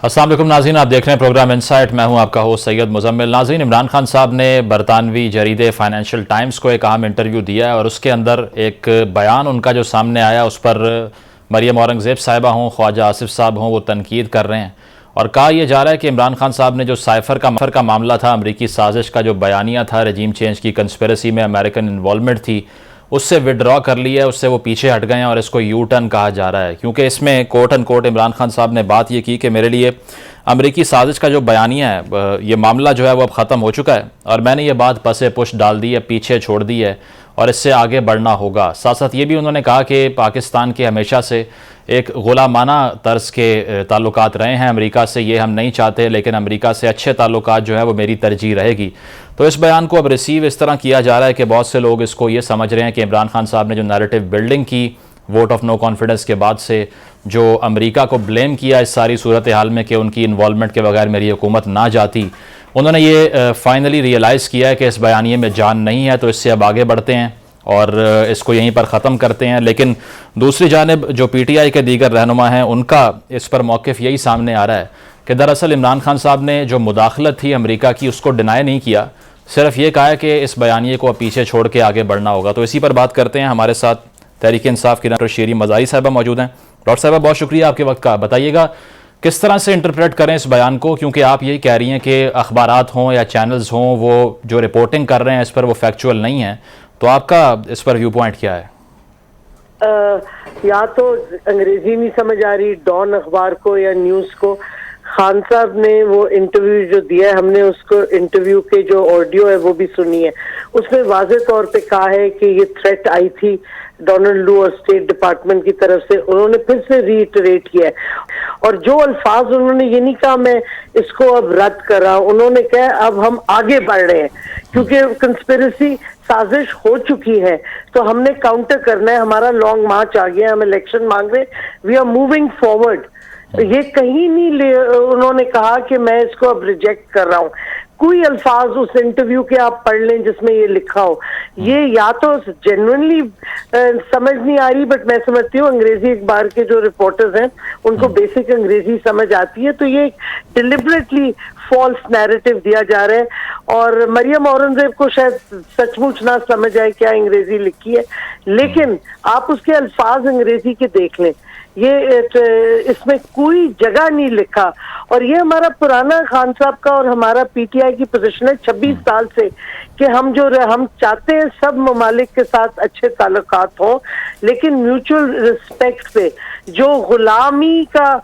अस्सलाम वालेकुम नाज़रीन, आप देख रहे हैं प्रोग्राम इनसाइट। मैं हूं आपका होस्ट सैयद मुजम्मिल। नाज़रीन, इमरान खान साहब ने बरतानवी जरीदे फाइनेंशियल टाइम्स को एक अहम इंटरव्यू दिया है और उसके अंदर एक बयान उनका जो सामने आया उस पर मरियम औरंगज़ेब साहिबा हों, ख्वाजा आसिफ साहब हों, वो तनकीद कर रहे हैं और कहा यह जा रहा है कि इमरान खान साहब ने जो साइफ़र का मामला था, अमरीकी साजिश का जो बयानिया था, रजीम चेंज की कंस्पिरेसी में अमेरिकन इन्वॉल्वमेंट थी, उससे विड्रॉ कर लिया है, उससे वो पीछे हट गए हैं और इसको यू टर्न कहा जा रहा है। क्योंकि इसमें quote and quote Imran Khan साहब ने बात ये की कि मेरे लिए अमरीकी साजिश का जो बयानिया है, ये मामला जो है वो अब ख़त्म हो चुका है और मैंने ये बात पसे पुश डाल दी है, पीछे छोड़ दी है और इससे आगे बढ़ना होगा। साथ साथ ये भी उन्होंने कहा कि पाकिस्तान के हमेशा से एक ग़ुलामाना तर्ज के ताल्लुकात रहे हैं अमेरिका से, ये हम नहीं चाहते, लेकिन अमेरिका से अच्छे ताल्लुकात जो है वो मेरी तरजीह रहेगी। तो इस बयान को अब रिसीव इस तरह किया जा रहा है कि बहुत से लोग इसको ये समझ रहे हैं कि इमरान खान साहब ने जो नैरेटिव बिल्डिंग की वोट ऑफ नो कॉन्फिडेंस के बाद से, जो अमेरिका को ब्लेम किया इस सारी सूरत हाल में कि उनकी इन्वॉल्वमेंट के बगैर मेरी हुकूमत ना जाती, उन्होंने ये फाइनली रियलाइज़ किया है कि इस बयानिए में जान नहीं है, तो इससे अब आगे बढ़ते हैं और इसको यहीं पर ख़त्म करते हैं। लेकिन दूसरी जानिब जो PTI के दीगर रहनुमा हैं, उनका इस पर मौक़िफ़ यही सामने आ रहा है कि दरअसल इमरान खान साहब ने जो मुदाखलत थी अमेरिका की, उसको डिनाई नहीं किया, सिर्फ ये कहा है कि इस बयानिए को पीछे छोड़ के आगे बढ़ना होगा। तो इसी पर बात करते हैं। हमारे साथ तहरीक इंसाफ की डॉक्टर शीरी मज़ारी साहिबा मौजूद हैं। डॉक्टर साहिबा, बहुत शुक्रिया आपके वक्त का। बताइएगा किस तरह से इंटरप्रेट करें इस बयान को, क्योंकि आप यही कह रही हैं कि अखबारात हों या चैनल्स हों, वो जो रिपोर्टिंग कर रहे हैं इस पर वो फैक्चुअल नहीं है। तो आपका इस पर व्यू पॉइंट क्या है? या तो अंग्रेजी नहीं समझ आ रही डॉन अखबार को या न्यूज को। खान साहब ने वो इंटरव्यू जो दिया है, हमने उसको इंटरव्यू के जो ऑडियो है वो भी सुनी है। उसमें वाज़े तौर पे कहा है कि ये थ्रेट आई थी डोनाल्ड लू और स्टेट डिपार्टमेंट की तरफ से। उन्होंने फिर से रीइटरेट किया है और जो अल्फाज उन्होंने ये नहीं कहा मैं इसको अब रद्द कर रहा हूं, उन्होंने कहा अब हम आगे बढ़ रहे हैं क्योंकि कंस्पिरेसी साजिश हो चुकी है, तो हमने काउंटर करना है, हमारा लॉन्ग मार्च आ गया, हम इलेक्शन मांग रहे, वी आर मूविंग फॉरवर्ड। ये कहीं नहीं उन्होंने कहा कि मैं इसको अब रिजेक्ट कर रहा हूं। कोई अल्फाज उस इंटरव्यू के आप पढ़ लें जिसमें ये लिखा हो, ये या तो जेन्युइनली समझ नहीं आ रही, बट मैं समझती हूँ अंग्रेजी अखबार के जो रिपोर्टर्स हैं उनको बेसिक अंग्रेजी समझ आती है, तो ये डिलिबरेटली फॉल्स नैरेटिव दिया जा रहा है और मरियम औरंगजेब को शायद सचमुच ना समझ आए क्या अंग्रेजी लिखी है, लेकिन आप उसके अल्फाज अंग्रेजी के देख लें, ये इसमें कोई जगह नहीं लिखा। और ये हमारा पुराना खान साहब का और हमारा PTI की पोजीशन है 26 साल से कि हम चाहते हैं सब ममालिक के साथ अच्छे ताल्लुकात हों, लेकिन म्यूचुअल रिस्पेक्ट पे। जो गुलामी का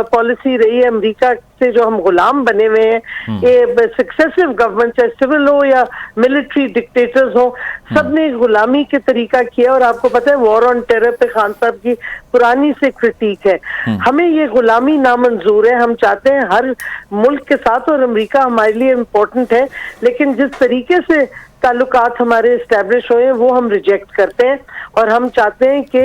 पॉलिसी रही है अमेरिका से, जो हम गुलाम बने हुए हैं, ये सक्सेसिव गवर्नमेंट चाहे सिविल हो या मिलिट्री डिक्टेटर्स हो, सबने गुलामी के तरीका किया। और आपको पता है वॉर ऑन टेरर पे खान साहब की पुरानी से क्रिटिक है। हमें ये गुलामी नामंजूर है, हम चाहते हैं हर मुल्क के साथ, और अमेरिका हमारे लिए इम्पोर्टेंट है, लेकिन जिस तरीके से ताल्लुकात हमारे इस्टेब्लिश हुए वो हम रिजेक्ट करते हैं और हम चाहते हैं कि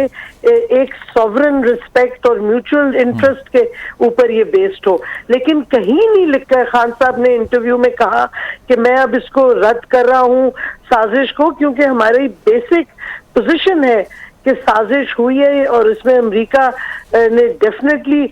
एक सॉवरन रिस्पेक्ट और म्यूचुअल इंटरेस्ट के ऊपर ये बेस्ड हो। लेकिन कहीं नहीं लिखा है, खान साहब ने इंटरव्यू में कहा कि मैं अब इसको रद्द कर रहा हूँ साजिश को, क्योंकि हमारी बेसिक पोजीशन है कि साजिश हुई है और इसमें अमेरिका ने डेफिनेटली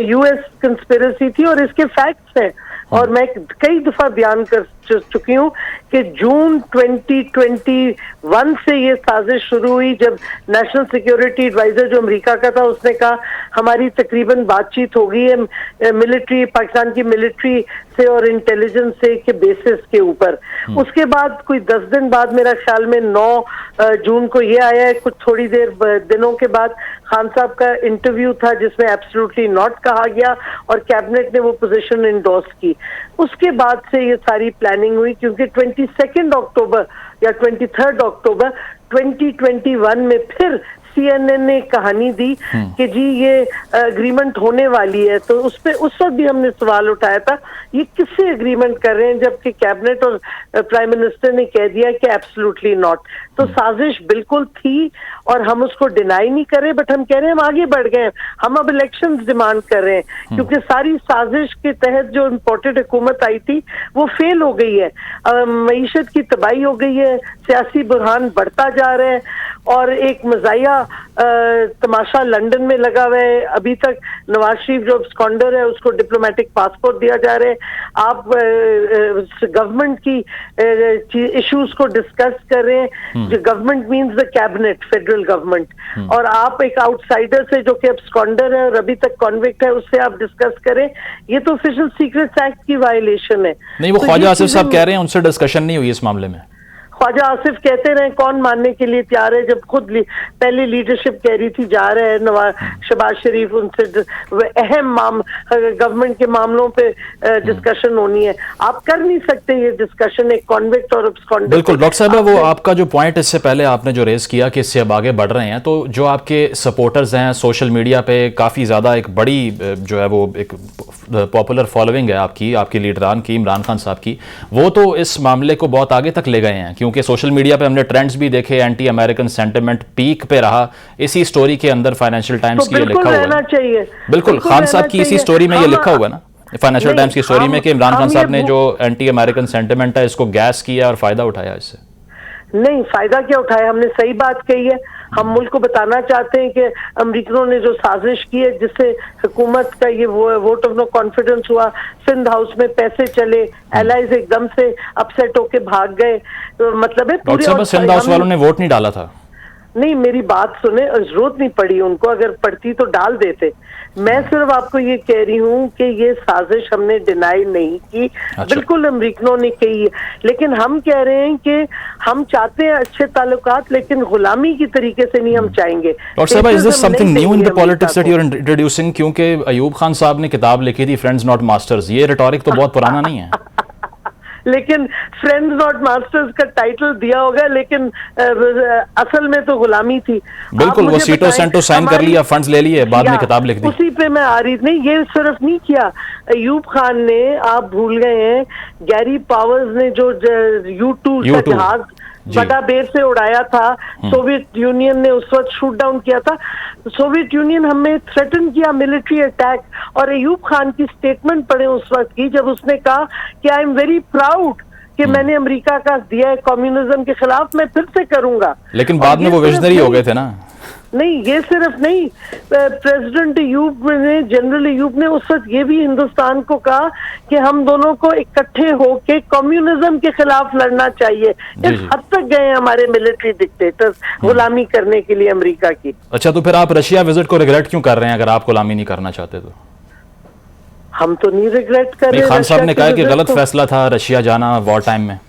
US कंस्पिरेसी थी और इसके फैक्ट्स हैं। और मैं कई दफा बयान कर चुकी हूँ कि जून 2021 से ये साजिश शुरू हुई, जब नेशनल सिक्योरिटी एडवाइजर जो अमेरिका का था उसने कहा हमारी तकरीबन बातचीत हो गई है मिलिट्री, पाकिस्तान की मिलिट्री से और इंटेलिजेंस से के बेसिस के ऊपर। उसके बाद कोई 10 दिन बाद, मेरा ख्याल में 9 जून को ये आया है, कुछ थोड़ी देर दिनों के बाद खान साहब का इंटरव्यू था जिसमें एब्सोल्युटली नॉट कहा गया और कैबिनेट ने वो पोजीशन इंडोर्स की। उसके बाद से ये सारी प्लानिंग हुई, क्योंकि 22 अक्टूबर या 23 अक्टूबर 2021 में फिर CNN ने कहानी दी कि जी ये एग्रीमेंट होने वाली है। तो उस वक्त भी हमने सवाल उठाया था ये किससे एग्रीमेंट कर रहे हैं, जबकि कैबिनेट और प्राइम मिनिस्टर ने कह दिया कि एब्सोल्युटली नॉट। तो साजिश बिल्कुल थी और हम उसको डिनाई नहीं कर रहे, बट हम कह रहे हैं हम आगे बढ़ गए, हम अब इलेक्शंस डिमांड कर रहे हैं, क्योंकि सारी साजिश के तहत जो इम्पोर्टेड हुकूमत आई थी वो फेल हो गई है। मईशत की तबाही हो गई है, सियासी बुरहान बढ़ता जा रहा है और एक मज़ाया तमाशा लंदन में लगा हुआ है। अभी तक नवाज शरीफ जो स्कॉन्डर है उसको डिप्लोमेटिक पासपोर्ट दिया जा रहा है। आप गवर्नमेंट की इश्यूज को डिस्कस कर रहे हैं। जो government means the cabinet, federal government, और आप एक आउटसाइडर से जो कि अब स्कॉन्डर है और अभी तक कॉन्विक्ट है उससे आप डिस्कस करें, ये तो ऑफिशियल सीक्रेट्स एक्ट की वायलेशन है। नहीं, वो ख्वाजा आसिफ साहब कह रहे हैं उनसे डिस्कशन नहीं हुई इस मामले में। ख्वाजा आसिफ कहते रहे, कौन मानने के लिए तैयार है, जब खुद पहले लीडरशिप कह रही थी जा रहे हैं शहबाज शरीफ उनसे अहम गवर्नमेंट के मामलों पे डिस्कशन होनी है। आप कर नहीं सकते ये डिस्कशन एक कॉन्विक्ट और एब्सकॉन्डर। बिल्कुल डॉक्टर साहब, वो आपका जो पॉइंट इससे पहले आपने जो रेज किया कि इससे अब आगे बढ़ रहे हैं, तो जो आपके सपोर्टर्स हैं सोशल मीडिया पे काफ़ी ज़्यादा एक बड़ी जो है वो एक पॉपुलर फॉलोइंग है आपकी लीडरान की, इमरान खान साहब की, वो तो इस मामले को बहुत आगे तक ले गए हैं, क्योंकि सोशल मीडिया पे हमने ट्रेंड्स भी देखे, एंटी अमेरिकन सेंटिमेंट पीक पे रहा। इसी स्टोरी के अंदर फाइनेंशियल टाइम्स की ये लिखा हुआ है। चाहिए बिल्कुल खान साहब की इसी स्टोरी में ये लिखा हुआ है ना, फाइनेंशियल टाइम्स की स्टोरी में, कि इमरान खान साहब ने जो एंटी अमेरिकन सेंटिमेंट है इसको गैस किया और फायदा उठाया इससे। नहीं, फायदा क्या उठाया, हमने सही बात कही है। हम मुल्क को बताना चाहते हैं कि अमरीकनों ने जो साजिश की है जिससे हुकूमत का ये वोट ऑफ नो कॉन्फिडेंस हुआ, सिंध हाउस में पैसे चले, एलाइज एकदम से अपसेट होके भाग गए, तो मतलब है पूरे सिंध हाउस वालों ने वोट नहीं डाला था। नहीं, मेरी बात सुने, जरूरत नहीं पड़ी उनको, अगर पड़ती तो डाल देते। मैं सिर्फ आपको ये कह रही हूँ कि ये साजिश हमने डिनाई नहीं की। अच्छा। बिल्कुल अमरीकनों ने की है, लेकिन हम कह रहे हैं कि हम चाहते हैं अच्छे ताल्लुकात, लेकिन गुलामी की तरीके से नहीं हम चाहेंगे। डॉक्टर साहब, is this something new in the politics that you are introducing? क्योंकि अयूब खान साहब ने किताब लिखी थी फ्रेंड्स नॉट मास्टर्स, ये रिटोरिक तो बहुत पुराना नहीं है। लेकिन फ्रेंड्स नॉट मास्टर्स का टाइटल दिया होगा, लेकिन असल में तो गुलामी थी। बिल्कुल, वो सीटो सेंटो साइन कर लिया, फंड्स ले लिए, बाद में किताब लिख दी। उसी पे मैं आ रही नहीं, ये सिर्फ नहीं किया अयूब खान ने, आप भूल गए हैं गैरी पावर्स ने जो U2 का जहाज बड़ा बेर से उड़ाया था, सोवियत यूनियन ने उस वक्त शूट डाउन किया था। सोवियत यूनियन हमें थ्रेटन किया मिलिट्री अटैक, और अयूब खान की स्टेटमेंट पढ़े उस वक्त की, जब उसने कहा कि आई एम वेरी प्राउड कि मैंने अमेरिका का दिया है कम्युनिज्म के खिलाफ, मैं फिर से करूंगा। लेकिन बाद में वो विजनरी हो गए थे ना। नहीं, ये सिर्फ नहीं, प्रेसिडेंट अयूब ने, जनरल अयूब ने उस वक्त ये भी हिंदुस्तान को कहा कि हम दोनों को इकट्ठे होके कम्युनिज्म के खिलाफ लड़ना चाहिए। इस हद तक गए हमारे मिलिट्री डिक्टेटर्स गुलामी करने के लिए अमेरिका की। अच्छा, तो फिर आप रशिया विजिट को रिग्रेट क्यों कर रहे हैं? अगर आप गुलामी नहीं करना चाहते तो? हम तो नहीं रिग्रेट कर रहे। खान साहब ने कहा कि गलत फैसला था रशिया जाना वॉर टाइम में।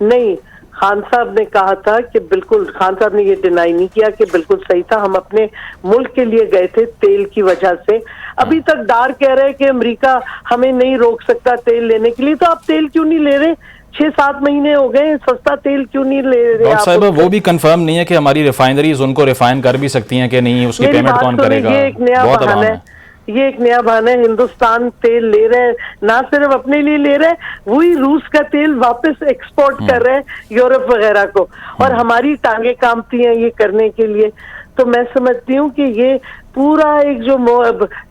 नहीं, खान साहब ने कहा था कि बिल्कुल, खान साहब ने ये डिनाई नहीं किया कि बिल्कुल सही था, हम अपने मुल्क के लिए गए थे तेल की वजह से। अभी तक डार कह रहे हैं कि अमेरिका हमें नहीं रोक सकता तेल लेने के लिए, तो आप तेल क्यों नहीं ले रहे? 6-7 महीने हो गए, सस्ता तेल क्यों नहीं ले रहे? डॉक्टर साहब, वो भी कंफर्म नहीं है कि हमारी रिफाइनरीज उनको रिफाइन कर भी सकती हैं कि नहीं, उसकी पेमेंट कौन करेगा? ये एक नया बहाना है, ये एक नया बहाना है। हिंदुस्तान तेल ले रहे हैं, ना सिर्फ अपने लिए ले रहे हैं, वही रूस का तेल वापस एक्सपोर्ट कर रहे हैं यूरोप वगैरह को, और हमारी टांगे कांपती हैं ये करने के लिए। तो मैं समझती हूँ कि ये पूरा एक जो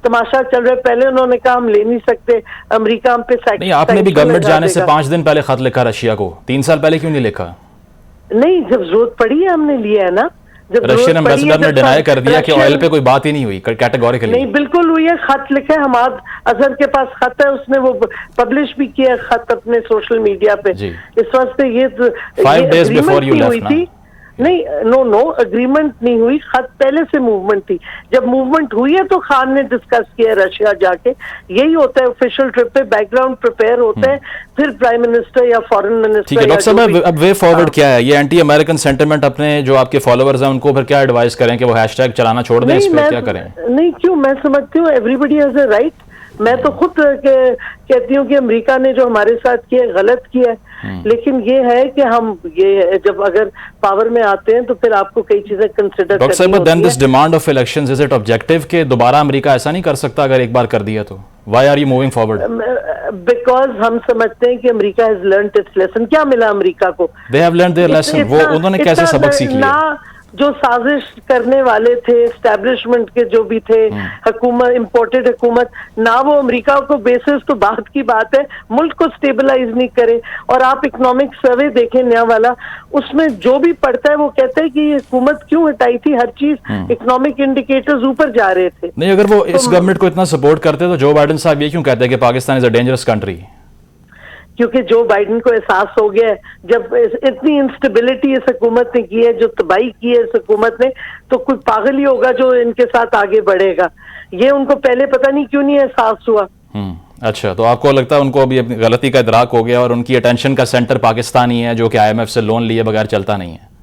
तमाशा चल रहा है, पहले उन्होंने कहा हम ले नहीं सकते, अमेरिका हम पे नहीं, आपने भी गवर्नमेंट जाने से 5 दिन पहले खत लिखा रशिया को, 3 साल पहले क्यों नहीं लिखा? नहीं, जब जरूरत पड़ी है हमने लिया है ना। रशियन एम्बेसडर ने डिनाई कर दिया कि ऑयल पे कोई बात ही नहीं हुई, कैटेगोरिकली। नहीं, बिल्कुल हुई है, खत लिखा है, हमाद अजहर के पास खत है, उसने वो पब्लिश भी किया खत अपने सोशल मीडिया पे। इस वास्ते ये 5 days before you left ना? नहीं, नो एग्रीमेंट नहीं हुई, खत पहले से मूवमेंट थी। जब मूवमेंट हुई है तो खान ने डिस्कस किया रशिया जाके। यही होता है ऑफिशियल ट्रिप पे, बैकग्राउंड प्रिपेयर होता है, फिर प्राइम मिनिस्टर या फॉरेन मिनिस्टर। ठीक है डॉक्टर साहब, अब वे फॉरवर्ड क्या है? ये एंटी अमेरिकन सेंटिमेंट अपने जो आपके फॉलोअर्स हैं उनको फिर क्या एडवाइस करें कि वो हैशटैग चलाना छोड़ दें? इस पे क्या करें? नहीं, क्यों, मैं समझती हूँ एवरीबडी हैज अ राइट। मैं तो खुद कहती हूँ कि अमेरिका ने जो हमारे साथ किया गलत किया है, लेकिन ये है कि हम ये जब अगर पावर में आते हैं तो फिर आपको कई चीजें कंसिडर डॉक्टर साहब, then this demand of elections, is it objective कि दोबारा अमेरिका ऐसा नहीं कर सकता अगर एक बार कर दिया तो? Why are you moving forward? Because हम समझते हैं कि America has learned its lesson. क्या मिला अमेरिका को? They have learned their lesson. वो उन्होंने कैसे सबक सीख लिया? जो साजिश करने वाले थे एस्टेब्लिशमेंट के जो भी थे, हुकूमत, इम्पोर्टेड हुकूमत, ना वो अमेरिका को बेसिस, तो बात की बात है, मुल्क को स्टेबलाइज नहीं करे। और आप इकोनॉमिक सर्वे देखें नया वाला, उसमें जो भी पढ़ता है वो कहता है कि ये हुकूमत क्यों हटाई थी, हर चीज इकोनॉमिक इंडिकेटर्स ऊपर जा रहे थे। नहीं, अगर वो इस गवर्नमेंट को इतना सपोर्ट करते तो जो बाइडेन साहब ये क्यों कहते हैं कि Pakistan is a dangerous country? क्योंकि जो बाइडेन को एहसास हो गया है, जब इतनी इंस्टेबिलिटी इस हुकूमत ने की है, जो तबाही की है इस हुकूमत ने, तो कोई पागल ही होगा जो इनके साथ आगे बढ़ेगा। ये उनको पहले पता नहीं क्यों नहीं एहसास हुआ। अच्छा, तो आपको लगता है उनको अभी अपनी गलती का इदराक हो गया और उनकी अटेंशन का सेंटर पाकिस्तान ही है, जो कि IMF से लोन लिए बगैर चलता नहीं है?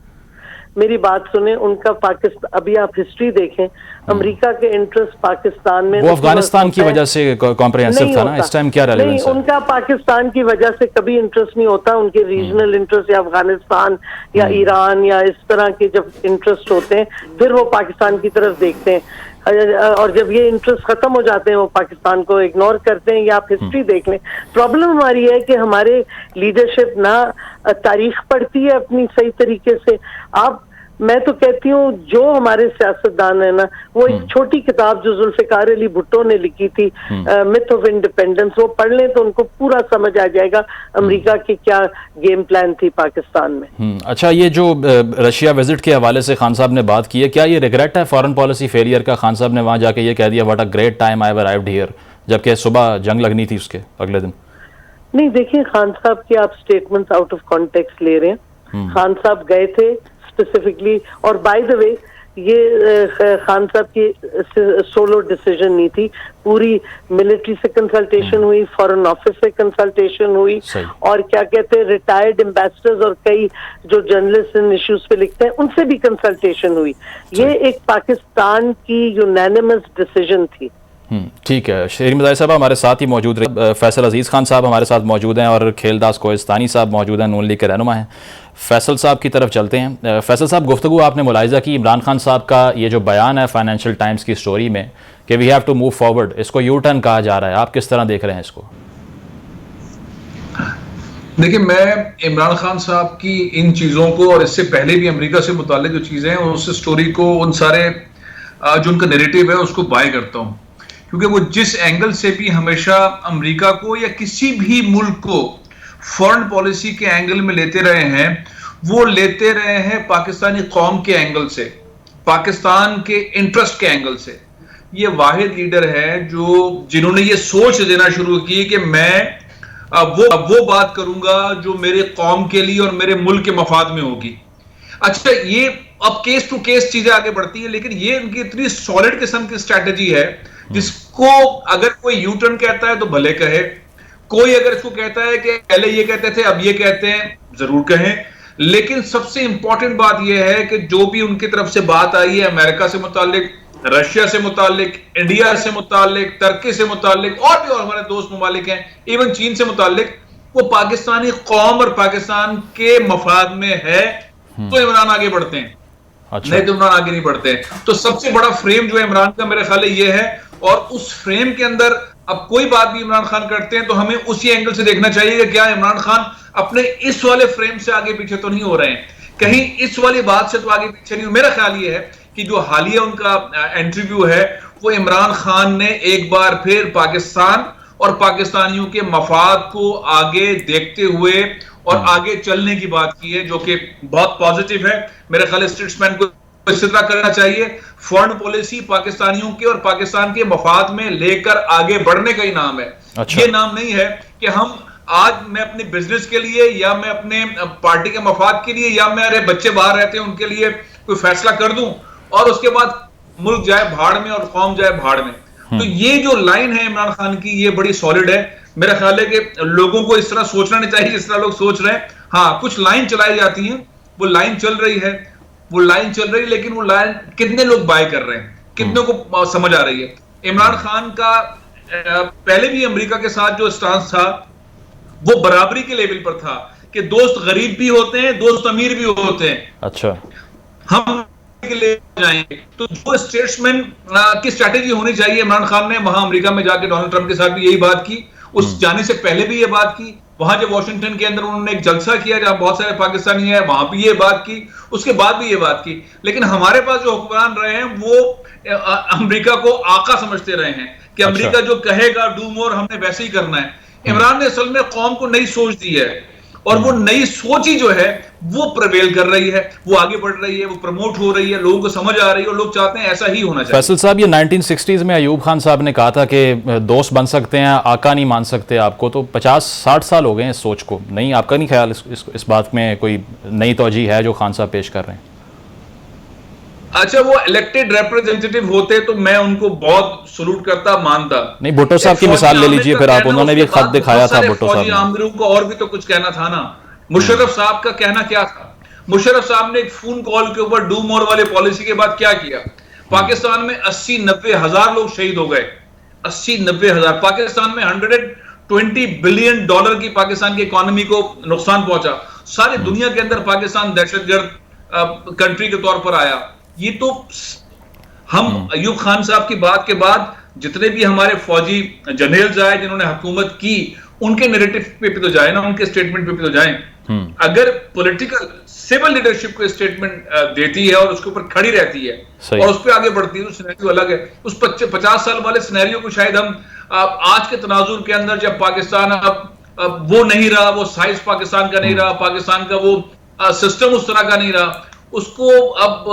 मेरी बात सुने, उनका पाकिस्तान, अभी आप हिस्ट्री देखें, अमेरिका के इंटरेस्ट पाकिस्तान में, वो अफगानिस्तान की वजह से कॉम्प्रिहेंसिव था ना, इस टाइम क्या रेलेवेंस है? नहीं, उनका पाकिस्तान की वजह से कभी इंटरेस्ट नहीं होता। उनके रीजनल इंटरेस्ट या अफगानिस्तान या ईरान या इस तरह के जब इंटरेस्ट होते हैं, फिर वो पाकिस्तान की तरफ देखते हैं, और जब ये इंटरेस्ट खत्म हो जाते हैं वो पाकिस्तान को इग्नोर करते हैं। या आप हिस्ट्री देख लें। प्रॉब्लम हमारी है कि हमारे लीडरशिप ना तारीख पढ़ती है अपनी सही तरीके से। मैं तो कहती हूँ जो हमारे सियासतदान है ना, वो एक छोटी किताब जो जुल्फिकार अली भुट्टो ने लिखी थी, मिथ ऑफ इंडिपेंडेंस, वो पढ़ लें तो उनको पूरा समझ आ जाएगा अमेरिका की क्या गेम प्लान थी पाकिस्तान में। अच्छा, ये जो रशिया विजिट के हवाले से खान साहब ने बात की है, क्या ये रिग्रेट है फॉरेन पॉलिसी फेलियर का? खान साहब ने वहां जाके ये कह दिया, what a great time I have arrived here, जबकि सुबह जंग लगनी थी उसके अगले दिन। नहीं, देखिए, खान साहब की आप स्टेटमेंट्स आउट ऑफ कॉन्टेक्स्ट ले रहे हैं। खान साहब गए थे स्पेसिफिकली, और बाय द वे ये खान साहब की सोलो डिसीजन नहीं थी, पूरी मिलिट्री से कंसल्टेशन हुई, फॉरेन ऑफिस से कंसल्टेशन हुई, और क्या कहते हैं रिटायर्ड एम्बेसडर्स और कई जो जर्नलिस्ट इन इश्यूज पे लिखते हैं उनसे भी कंसल्टेशन हुई। ये एक पाकिस्तान की यूनानिमस डिसीजन थी। ठीक है, शरीन मदाई साहब हमारे साथ ही मौजूद रहे। फैसल अजीज़ खान साहब हमारे साथ मौजूद हैं और खेलदास कोहिस्तानी साहब मौजूद हैं, नून लीग के रहनुमा हैं। फैसल साहब की तरफ चलते हैं। फैसल साहब, गुफ्तगू आपने मुलाहिजा की इमरान खान साहब का ये जो बयान है फाइनेंशियल टाइम्स की स्टोरी में कि we have to move forward, इसको यू टर्न कहा जा रहा है, आप किस तरह देख रहे हैं इसको? देखिए, मैं इमरान खान साहब की इन चीज़ों को और इससे पहले भी अमेरिका से मुताल्लिक जो चीज़ें हैं उस स्टोरी को, उन सारे जो उनका नैरेटिव है उसको बाय करता हूँ, क्योंकि वो जिस एंगल से भी हमेशा अमेरिका को या किसी भी मुल्क को फॉरेन पॉलिसी के एंगल में लेते रहे हैं, वो लेते रहे हैं पाकिस्तानी कौम के एंगल से, पाकिस्तान के इंटरेस्ट के एंगल से। ये वाहिद लीडर है जिन्होंने ये सोच देना शुरू की कि मैं वो बात करूंगा जो मेरे कौम के लिए और मेरे मुल्क के मफाद में होगी। अच्छा, ये अब केस टू केस चीजें आगे बढ़ती है, लेकिन ये इनकी इतनी सॉलिड किस्म की स्ट्रैटेजी है जिसको अगर कोई यू टर्न कहता है तो भले कहे, कोई अगर इसको कहता है कि पहले ये कहते थे अब ये कहते हैं, जरूर कहें। लेकिन सबसे इंपॉर्टेंट बात यह है कि जो भी उनकी तरफ से बात आई है अमेरिका से मुतालिक, रशिया से मुतालिक, इंडिया से मुतालिक, तुर्की से मुतालिक, और भी और हमारे दोस्त ममालिक हैं, इवन चीन से मुतालिक, वो पाकिस्तानी कौम और पाकिस्तान के मफाद में है तो इमरान आगे बढ़ते हैं। अच्छा। नहीं तो इमरान आगे नहीं बढ़ते हैं। तो सबसे बड़ा फ्रेम जो है इमरान का मेरे ख्याल ये है, और उस फ्रेम के अंदर अब कोई बात भी इमरान खान करते हैं तो हमें उसी एंगल से देखना चाहिए कि क्या इमरान खान अपने इस वाले फ्रेम से आगे पीछे तो नहीं हो रहे हैं, कहीं इस वाली बात से तो आगे पीछे नहीं हो। मेरा ख्याल ये है कि जो हालिया उनका इंटरव्यू है वो इमरान खान ने एक बार फिर पाकिस्तान और पाकिस्तानियों के मफाद को आगे देखते हुए और आगे चलने की बात की है, जो कि बहुत पॉजिटिव है। मेरे ख्याल स्टेट्समैन को इस तरह करना चाहिए। फॉरेन पॉलिसी पाकिस्तानियों के और पाकिस्तान के मफाद में लेकर आगे बढ़ने का ही नाम है। अच्छा। ये नाम नहीं है कि हम आज मैं अपने बिजनेस के लिए या मैं अपने पार्टी के मफाद के लिए या मेरे बच्चे बाहर रहते हैं उनके लिए कोई फैसला कर दूं और उसके बाद मुल्क जाए भाड़ में और कौम जाए भाड़ में। तो ये जो लाइन है इमरान खान की, ये बड़ी सॉलिड है। मेरा ख्याल है कि लोगों को इस तरह सोचना नहीं चाहिए जिस तरह लोग सोच रहे हैं। हाँ, कुछ लाइन चलाई जाती हैं, वो लाइन चल रही है, लेकिन वो लाइन कितने लोग बाय कर रहे हैं, कितने को समझ आ रही है। इमरान खान का पहले भी अमेरिका के साथ जो स्टांस था वो बराबरी के लेवल पर था कि दोस्त गरीब भी होते हैं, दोस्त अमीर भी होते हैं। अच्छा, हम के लिए जाएंगे तो जो स्टेट्समैन की स्ट्रैटेजी होनी चाहिए, इमरान खान ने वहां अमेरिका में जाके डोनाल्ड ट्रंप के साथ भी यही बात की, उस जाने से पहले भी ये बात की, वहां जब वॉशिंगटन के अंदर उन्होंने एक जलसा किया जहां बहुत सारे पाकिस्तानी हैं, वहां भी ये बात की, उसके बाद भी ये बात की। लेकिन हमारे पास जो हुक्मरान रहे हैं वो अमेरिका को आका समझते रहे हैं कि अमेरिका जो कहेगा डू मोर, हमने वैसे ही करना है। इमरान ने असल में कौम को नई सोच दी है और वो नई सोच ही जो है वो प्रवेल कर रही है, वो आगे बढ़ रही है, वो प्रमोट हो रही है, लोगों को समझ आ रही है और लोग चाहते हैं ऐसा ही होना चाहिए। फैसल साहब, ये 1960s में अयूब खान साहब ने कहा था कि दोस्त बन सकते हैं, आका नहीं मान सकते आपको, तो 50-60 साल हो गए हैं इस सोच को। नहीं, आपका नहीं ख्याल इस बात में कोई नई तौजीह है जो खान साहब पेश कर रहे हैं? अच्छा, वो इलेक्टेड रिप्रेजेंटेटिव होते तो मैं उनको बहुत सलूट करता, मानता। नहीं, भुट्टो साहब की मिसाल ले लीजिए फिर आप, उन्होंने भी खत दिखाया था भुट्टो साहब ने। आमिरों को और भी तो कुछ कहना था ना। मुशर्रफ साहब का कहना क्या था? मुशर्रफ साहब ने एक फोन कॉल के ऊपर डू मोर वाले पॉलिसी के बाद क्या किया? पाकिस्तान में 80-90 हजार लोग शहीद हो गए, 80-90 हजार। पाकिस्तान में $120 बिलियन की पाकिस्तान की इकोनॉमी को नुकसान पहुंचा। सारी दुनिया के अंदर पाकिस्तान दहशतगर्द कंट्री के तौर पर आया। ये तो हम अयूब खान साहब की बात के बाद जितने भी हमारे फौजी जनरल्स आए जिन्होंने हुकूमत की, उनके नैरेटिव पे तो जाए ना, उनके स्टेटमेंट पे तो जाए। अगर पॉलिटिकल सिविल लीडरशिप को स्टेटमेंट देती है और उसके ऊपर खड़ी रहती है और उस पर आगे बढ़ती है तो सिनेरियो अलग है। उस 50 साल वाले सिनेरियो को शायद हम आज के तनाजुर के अंदर, जब पाकिस्तान अब वो नहीं रहा, वो साइज पाकिस्तान का नहीं रहा, पाकिस्तान का वो सिस्टम उस तरह का नहीं रहा, उसको अब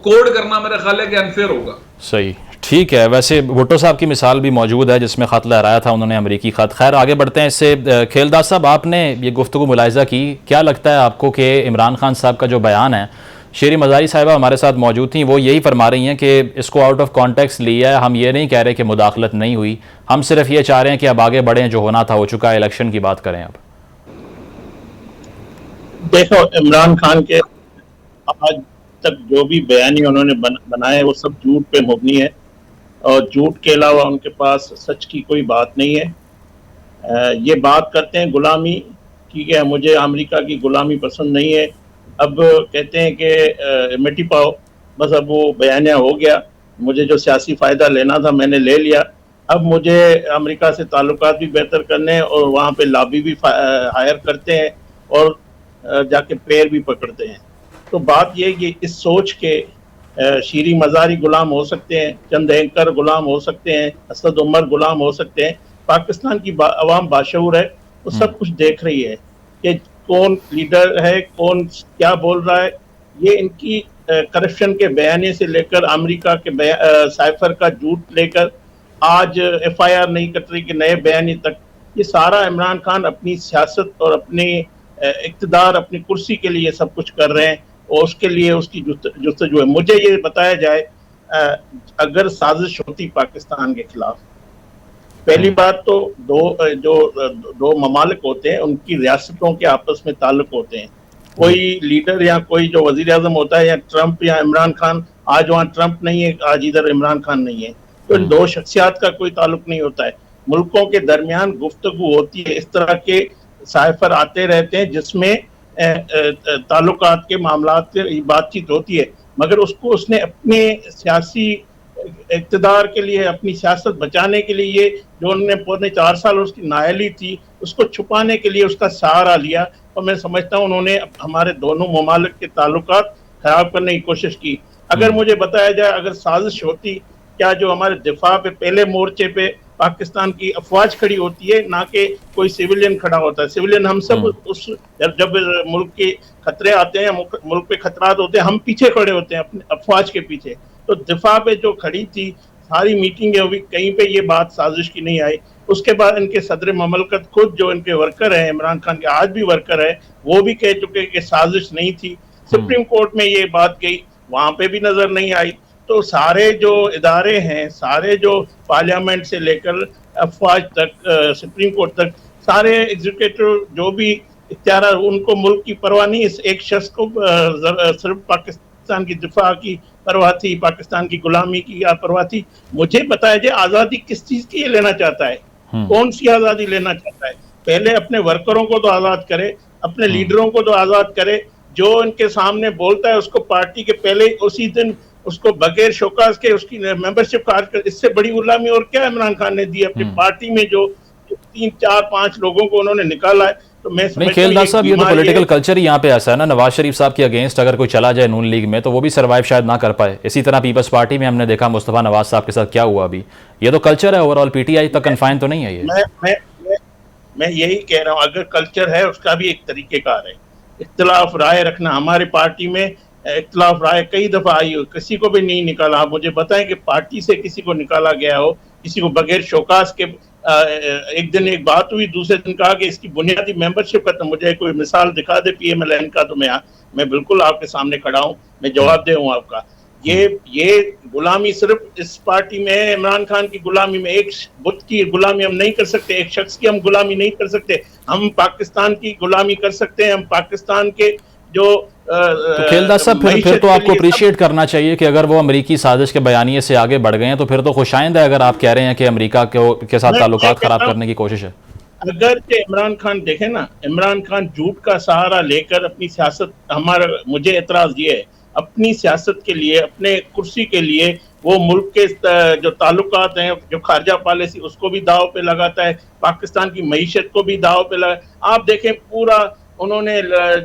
कोड करना मेरा ख्याल है कि अनफेयर होगा। सही, ठीक है। वैसे भुट्टो साहब की मिसाल भी मौजूद है जिसमें ख़त लहराया था उन्होंने, अमेरिकी ख़त। खैर, आगे बढ़ते हैं इससे। खेलदास साहब, आपने ये गुफ्तगू मुलाहिज़ा की, क्या लगता है आपको कि इमरान खान साहब का जो बयान है, शेरी मज़ारी साहिबा हमारे साथ मौजूद थी, वो यही फरमा रही हैं कि इसको आउट ऑफ कॉन्टेक्स्ट लिया है, हम ये नहीं कह रहे कि मुदाखलत नहीं हुई, हम सिर्फ ये चाह रहे हैं कि अब आगे बढ़ें, जो होना था हो चुका है, इलेक्शन की बात करें। अब देखो, इमरान खान के आज तक जो भी बयानी उन्होंने बनाए वो सब झूठ पे मुबनी है और झूठ के अलावा उनके पास सच की कोई बात नहीं है। ये बात करते हैं गुलामी की, कि मुझे अमेरिका की गुलामी पसंद नहीं है। अब कहते हैं कि मिट्टी पाओ, बस अब वो बयानिया हो गया, मुझे जो सियासी फ़ायदा लेना था मैंने ले लिया, अब मुझे अमेरिका से ताल्लुकात भी बेहतर करने हैं और वहाँ पे लॉबी भी हायर करते हैं और जाके पैर भी पकड़ते हैं। तो बात यह कि इस सोच के शीरी मज़ारी गुलाम हो सकते हैं, चंद एंकर गुलाम हो सकते हैं, असद उमर गुलाम हो सकते हैं। पाकिस्तान की अवाम बाशऊर है, वो सब कुछ देख रही है कि कौन लीडर है, कौन क्या बोल रहा है। ये इनकी करप्शन के बयाने से लेकर अमेरिका के साइफर का झूठ लेकर आज FIR नहीं कट रही कि नए बयानी तक, ये सारा इमरान खान अपनी सियासत और अपनी इक़्तिदार, अपनी कुर्सी के लिए सब कुछ कर रहे हैं और उसके लिए उसकी जुस्तजू है। मुझे ये बताया जाए, अगर साजिश होती पाकिस्तान के खिलाफ, पहली बात तो दो ममालिक होते हैं, उनकी रियासतों के आपस में ताल्लुक होते हैं। कोई लीडर या कोई जो वजीर आजम होता है, या ट्रंप या इमरान खान, आज वहाँ ट्रंप नहीं है, आज इधर इमरान खान नहीं है, तो इन दो शख्सियात का कोई ताल्लुक नहीं होता है। मुल्कों के दरमियान गुफ्तगू होती है, इस तरह के साइफर आते रहते हैं जिसमें ताल्लुकात के मामलात की बातचीत होती है, मगर उसको उसने अपने सियासी इक़्तिदार के लिए, अपनी सियासत बचाने के लिए, ये जो उन्होंने पौने 4 साल उसकी नाअहली थी उसको छुपाने के लिए उसका सहारा लिया। और मैं समझता हूँ उन्होंने हमारे दोनों ममालिक के ताल्लुकात खराब करने की कोशिश की। अगर मुझे बताया जाए, अगर साजिश होती, क्या जो हमारे दिफा पे पहले मोर्चे पे पाकिस्तान की अफवाज खड़ी होती है, ना कि कोई सिविलियन खड़ा होता है। सिविलियन हम सब उस जब मुल्क के खतरे आते हैं, मुल्क पे खतरात होते हैं, हम पीछे खड़े होते हैं अपने अफवाज के पीछे। तो दिफा पे जो खड़ी थी, सारी मीटिंगें हुई, कहीं पे ये बात साजिश की नहीं आई। उसके बाद इनके सदर ममलकत खुद जो इनके वर्कर हैं, इमरान खान के आज भी वर्कर है, वो भी कह चुके कि साजिश नहीं थी। सुप्रीम कोर्ट में ये बात गई, वहां पे भी नजर नहीं आई। तो सारे जो इदारे हैं, सारे जो पार्लियामेंट से लेकर अफवाज तक, सुप्रीम कोर्ट तक, सारे एग्जीक्यूटिव जो भी इख्तियार, उनको मुल्क की परवाह नहीं। इस एक शख्स को सिर्फ पाकिस्तान की दिफा की परवाह थी, पाकिस्तान की गुलामी की परवाह थी। मुझे बताया जाए, आज़ादी किस चीज़ की ये लेना चाहता है, कौन सी आज़ादी लेना चाहता है? पहले अपने वर्करों को तो आज़ाद करे, अपने लीडरों को तो आज़ाद करे। जो इनके सामने बोलता है उसको पार्टी के पहले उसी दिन उसको बगैर शौकास के उसकी मेंबरशिप कार्ड कर, इससे बड़ी गुलामी और क्या इमरान खान ने दी अपनी पार्टी में। जो 3 4 5 लोगों को उन्होंने निकाला है, तो मैं नहीं खेलदार साहब, ये तो पॉलिटिकल कल्चर ही यहाँ पे ऐसा है ना, नवाज शरीफ साहब के अगेंस्ट अगर कोई चला जाए नून लीग में तो वो भी सर्वाइव शायद ना कर पाए। इसी तरह पीपल्स पार्टी में हमने देखा मुस्तफा नवाज साहब के साथ क्या हुआ अभी। ये तो कल्चर है ओवरऑल, पीटीआई तक कन्फाइन तो नहीं है ये। मैं यही कह रहा हूँ, अगर कल्चर है उसका भी एक तरीकेकार है। इख्तिलाफ राय रखना, हमारे पार्टी में इख्तिलाफ राय कई दफा आई हो, किसी को भी नहीं निकाला। आप मुझे बताएं कि पार्टी से किसी को निकाला गया हो, किसी को बगैर शौकास के एक दिन एक बात हुई, दूसरे दिन कहा कि इसकी बुनियादी मेंबरशिप खत्म। मुझे कोई मिसाल दिखा दे PMLN का, तो मैं बिल्कुल आपके सामने खड़ा हूँ, मैं जवाब दे हूँ आपका। ये गुलामी सिर्फ इस पार्टी में है, इमरान खान की गुलामी में। एक बुत की गुलामी हम नहीं कर सकते, एक शख्स की हम गुलामी नहीं कर सकते। हम पाकिस्तान की गुलामी कर सकते हैं। हम पाकिस्तान के जो तो खेलदार साहब फिर तो आपको अप्रिशिएट करना चाहिए कि अगर वो अमेरिकी साजिश के बयानिए से आगे बढ़ गए हैं तो फिर तो खुशाइंद है अगर आप कह रहे हैं कि अमेरिका के साथ ताल्लुकात खराब करने की कोशिश है। अगर इमरान खान देखे ना, इमरान खान झूठ का सहारा लेकर अपनी सियासत, मुझे एतराज ये है, अपनी सियासत के लिए, अपने कुर्सी के लिए वो मुल्क के जो ताल्लुकात हैं, जो खारजा पॉलिसी, उसको भी दाव पे लगाता है, पाकिस्तान की मईशत को भी दाव पे लगा। आप देखें पूरा उन्होंने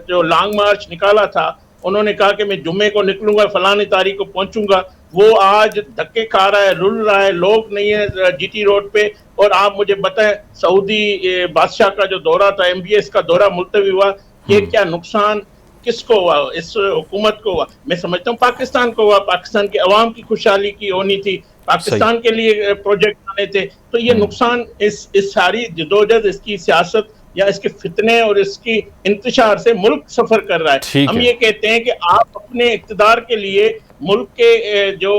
जो लॉन्ग मार्च निकाला था, उन्होंने कहा कि मैं जुम्मे को निकलूंगा, फलानी तारीख को पहुंचूंगा। वो आज धक्के खा रहा है, रुल रहा है, लोग नहीं है GT रोड पे। और आप मुझे बताएं, सऊदी बादशाह का जो दौरा था, MBS का दौरा मुलतवी हुआ, ये क्या नुकसान किसको हुआ? इस हुकूमत को हुआ। मैं समझता हूँ पाकिस्तान को हुआ, पाकिस्तान के अवाम की खुशहाली की होनी थी, पाकिस्तान के लिए प्रोजेक्ट आने थे। तो ये नुकसान इस सारी जदोजहद, इसकी सियासत या इसके फितने और इसकी इंतशार से मुल्क सफर कर रहा है। हम ये कहते हैं कि आप अपने इक़्तिदार के लिए मुल्क के जो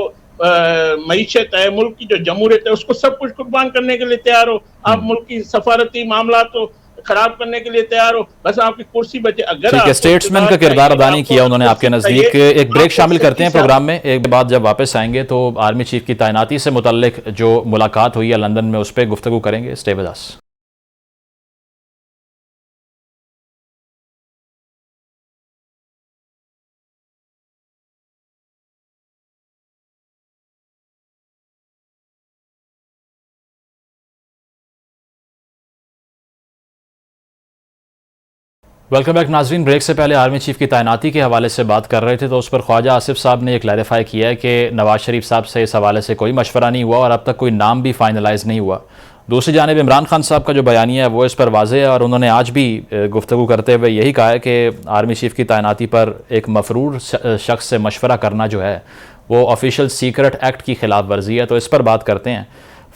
मईशत है, मुल्क की जो जमहूरियत है, उसको सब कुछ कुर्बान करने के लिए तैयार हो। आप मुल्क की सफारती मामला तो खराब करने के लिए तैयार हो, बस आपकी कुर्सी बचे। अगर स्टेट्समैन का किरदार अदा नहीं किया उन्होंने आपके नजदीक। एक ब्रेक शामिल करते हैं प्रोग्राम में, एक बाद जब वापस आएंगे तो आर्मी चीफ की तैनाती से मुतल्लिक जो मुलाकात हुई है लंदन में उस पर गुफ्तगू करेंगे। Stay with us. Welcome back नाजरीन। ब्रेक से पहले आर्मी चीफ की तैनाती के हवाले से बात कर रहे थे तो उस पर ख्वाजा आसिफ साहब ने क्लैरिफाई किया है कि नवाज शरीफ साहब से इस हवाले से कोई मशवरा नहीं हुआ और अब तक कोई नाम भी फाइनलाइज नहीं हुआ। दूसरी जानिब इमरान खान साहब का जो बयानिया है वो इस पर वाज़ेह है और उन्होंने आज भी गुफ्तगू करते हुए यही कहा है कि आर्मी चीफ की तैनाती पर एक मफरूर शख्स से मशवरा करना जो है वो ऑफिशियल सीक्रेट एक्ट की खिलाफ वर्जी है। तो इस पर बात करते हैं।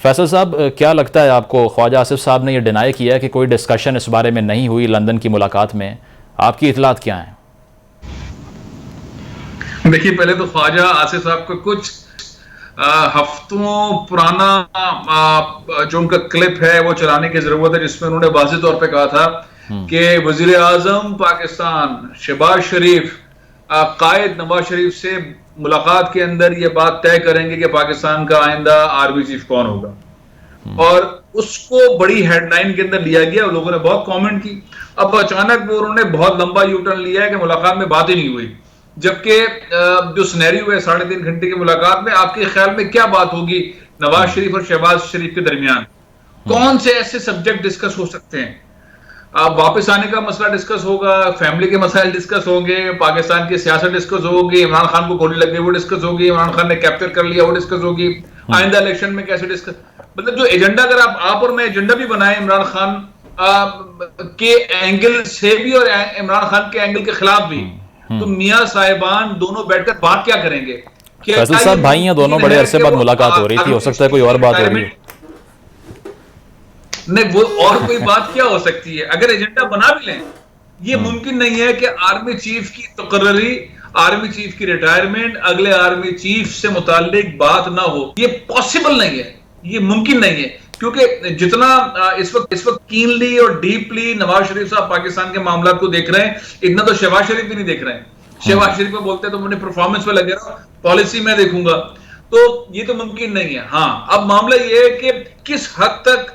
फैसल साहब, क्या लगता है आपको, ख्वाजा आसिफ साहब ने यह डिनाई किया है कि कोई डिस्कशन इस बारे में नहीं हुई लंदन की मुलाकात में, आपकी इतलात क्या है? देखिए, पहले तो ख्वाजा आसिफ साहब का कुछ हफ्तों पुराना जो उनका क्लिप है वो चलाने की जरूरत है, जिसमें उन्होंने वाज़ेह तौर पे कहा था कि वजीर आजम पाकिस्तान शहबाज शरीफ कायद नवाज शरीफ से मुलाकात के अंदर ये बात तय करेंगे कि पाकिस्तान का आइंदा आर्मी चीफ कौन होगा। और उसको बड़ी हेडलाइन के अंदर लिया गया, लोगों ने बहुत कमेंट की। अब अचानक वो उन्होंने बहुत लंबा यूटर्न लिया है कि मुलाकात में बात ही नहीं हुई, जबकि जो सिनेरियो है 3.5 घंटे की मुलाकात में, आपके ख्याल में क्या बात होगी नवाज शरीफ और शहबाज शरीफ के दरमियान? कौन से ऐसे सब्जेक्ट डिस्कस हो सकते हैं? वापस आने का मसला डिस्कस होगा, फैमिली के मसाइल डिस्कस होंगे, पाकिस्तान की सियासत डिस्कस होगी, इमरान खान को गोली लग गई वो डिस्कस होगी, इमरान खान ने कैप्चर कर लिया वो डिस्कस होगी, आइंदा इलेक्शन में कैसे डिस्कस, मतलब जो एजेंडा, अगर आप और मैं एजेंडा भी बनाए इमरान खान के एंगल से भी और इमरान खान के एंगल के खिलाफ भी, तो मियां साहिबान दोनों बैठकर बात क्या करेंगे? फैसल साहब भाई हैं दोनों, बड़े अरसे बाद मुलाकात हो रही थी, हो सकता है कोई और बात हो रही है। नहीं, वो और कोई बात क्या हो सकती है? अगर एजेंडा बना भी लें, ये मुमकिन नहीं है कि आर्मी चीफ की तकर्री, आर्मी चीफ की रिटायरमेंट, अगले आर्मी चीफ से मुताल्लिक बात ना हो। ये पॉसिबल नहीं है, ये मुमकिन नहीं है, क्योंकि जितना इस वक्त कीनली और डीपली नवाज शरीफ साहब पाकिस्तान के मामला को देख रहे हैं, इतना तो शहबाज शरीफ भी नहीं देख रहे हैं। शहबाज शरीफ को बोलते हैं तो अपने परफॉर्मेंस पे लगे रहो, पॉलिसी में देखूंगा, तो ये तो मुमकिन नहीं है। हाँ, अब मामला ये है कि किस हद तक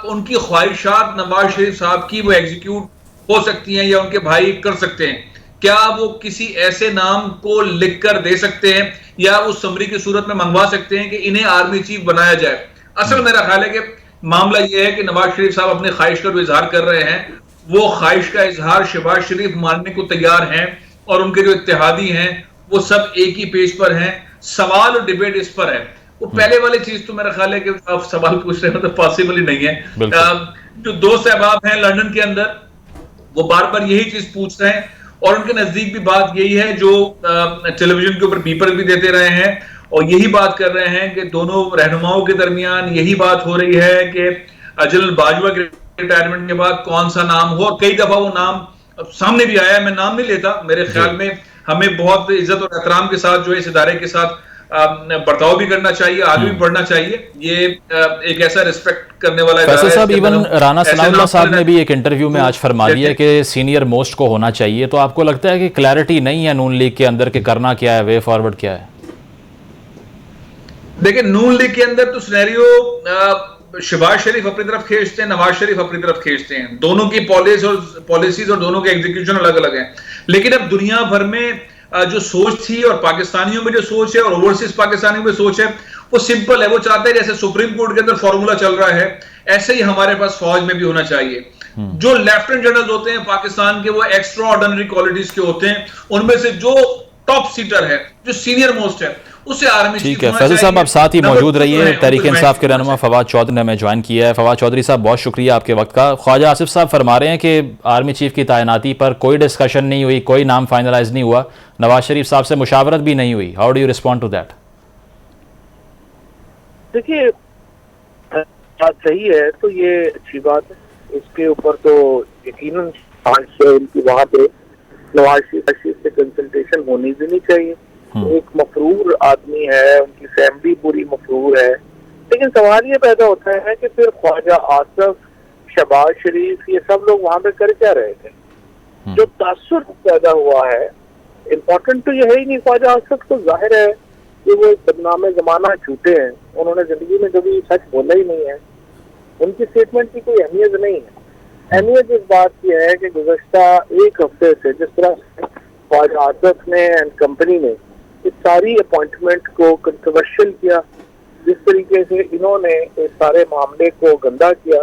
उनकी ख्वाहिशात नवाज शरीफ साहब की वो एग्जीक्यूट हो सकती हैं या उनके भाई कर सकते हैं। क्या वो किसी ऐसे नाम को लिखकर दे सकते हैं या वो समरी की सूरत में मंगवा सकते हैं कि इन्हें आर्मी चीफ बनाया जाए? असल मेरा ख्याल है कि मामला यह है कि नवाज शरीफ साहब अपने ख्वाहिश का जो इजहार कर रहे हैं, वो ख्वाहिश का इजहार शहबाज शरीफ मानने को तैयार हैं, और उनके जो इत्तेहादी हैं वो सब एक ही पेज पर हैं। सवाल और डिबेट इस पर है। वो पहले वाली चीज तो मेरा ख्याल है कि आप सवाल पूछ रहे हो तो पॉसिबल ही नहीं है। जो दोस्त अहबाब हैं लंदन के अंदर, वो बार बार यही चीज पूछ रहे हैं, और उनके नजदीक भी बात यही है जो टेलीविजन के ऊपर पीपर भी देते रहे हैं, और यही बात कर रहे हैं कि दोनों रहनुमाओं के दरमियान यही बात हो रही है कि जनरल बाजवा के रिटायरमेंट के बाद कौन सा नाम हो। कई दफा वो नाम सामने भी आया है, मैं नाम नहीं लेता। मेरे ख्याल में हमें बहुत इज्जत और एहतराम के साथ जो है इस इदारे के साथ बर्ताव भी करना चाहिए, आगे भी बढ़ना चाहिए। ये एक ऐसा रिस्पेक्ट करने वाला फैसल साहब, इवन राना सनाउल्लाह साहब ने भी एक इंटरव्यू में आज फरमा दिया कि सीनियर मोस्ट को होना चाहिए। तो आपको लगता है कि क्लैरिटी नहीं है नून लीग के अंदर कि करना क्या है, वे फॉरवर्ड क्या है? देखिए, नून लीग के अंदर तो सिनेरियो शहबाज शरीफ अपनी तरफ खींचते हैं, नवाज शरीफ अपनी तरफ खींचते हैं। दोनों की पॉलिसीज और दोनों के एग्जीक्यूशन अलग अलग हैं। लेकिन अब दुनिया भर में जो सोच थी, और पाकिस्तानियों में जो सोच है और ओवरसीज पाकिस्तानियों में सोच है, वो सिंपल है। वो चाहते हैं जैसे सुप्रीम कोर्ट के अंदर फॉर्मूला चल रहा है, ऐसे ही हमारे पास फौज में भी होना चाहिए। जो लेफ्टिनेंट जनरल होते हैं पाकिस्तान के, वो एक्स्ट्रा ऑर्डिनरी क्वालिटीज के होते हैं। उनमें से जो टॉप सीटर है, जो सीनियर मोस्ट है, उसे आर्मी ठीक है। फैसल साहब, आप साथ ही मौजूद रहिए। तहरीक इंसाफ के रहनुमा फवाद चौधरी ने हमें ज्वाइन किया है। फवाद चौधरी साहब, बहुत शुक्रिया आपके वक्त का। ख्वाजा आसिफ साहब फरमा रहे हैं कि आर्मी चीफ की तैनाती पर कोई डिस्कशन नहीं हुई, कोई नाम फाइनलाइज नहीं हुआ, नवाज शरीफ साहब से मुशावरत भी नहीं हुई। How do you respond to that? देखिए, बात सही है तो ये अच्छी बात है। इसके ऊपर तो यकीनन उनकी वहां पे नवाज शरीफ से कंसल्टेशन होनी भी नहीं चाहिए। एक मफरूर आदमी है, उनकी फैमिली पूरी मफरूर है। लेकिन सवाल ये पैदा होता है कि फिर ख्वाजा आसिफ, शहबाज शरीफ, ये सब लोग वहां पे कर क्या रहे थे? जो तासुर पैदा हुआ है, इम्पोर्टेंट तो यह है ही नहीं। ख्वाजा आसिफ तो जाहिर है कि वो बदनाम जमाना झूठे हैं, उन्होंने जिंदगी में कभी सच बोला ही नहीं है। उनकी स्टेटमेंट की कोई अहमियत नहीं है। अहमियत इस बात की है कि गुज़श्ता एक हफ्ते से जिस तरह ख्वाजा आसिफ ने एंड कंपनी ने इस सारी अपॉइंटमेंट को कंट्रोवर्शियल किया, जिस तरीके से इन्होंने इस सारे मामले को गंदा किया,